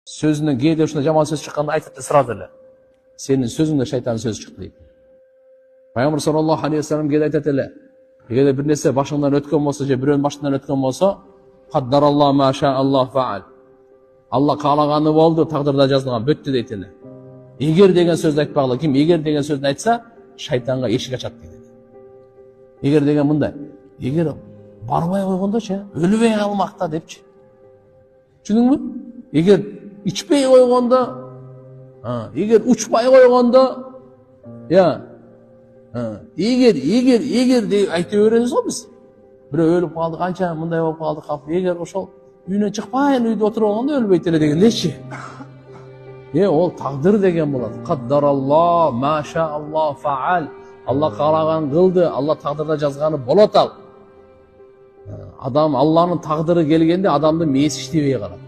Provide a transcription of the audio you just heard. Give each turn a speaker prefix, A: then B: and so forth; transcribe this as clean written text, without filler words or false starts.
A: Сөзінің кейде ушундай жаман сөз шыққанда айтады сразу эле. Сенің сөзіңде шайтан сөз шықты дейді. Пайғамбар саллаллаху алейхи вассалам кейде айтады эле. Егер бір нәрсе башыңдан өткен болса, же біреудің башынан өткен болса, қаддаралла ма ша Аллах фаал. Алла қалағаны болды, тағдырда жазылған бөтті дейді эле. Егер деген сөзді айтпағыла, ким егер деген сөзді айтса, шайтанға ешік ашады дейді. Егер деген мындай. Егер бармай қойғанда ше, өлбей қалмақта депчи. Түсіндің бе? Егер içпей қойғанда, егер ұшпай қойғанда, егер деп айта береміз ғой біз. Біреу өліп қалды, қанша мындай болып қалды, қап. Егер ошол үйінен шықпайын, үйде отырып алғанда өлбейді еле деген неші? Ол тағдыр деген болады. Қаддаралла, маша Аллах фаал. Алла қалаған қылды, Алла тағдырда жазғаны болады ал. Адам Алланың тағдыры келгенде адамды мес іштебей қалады.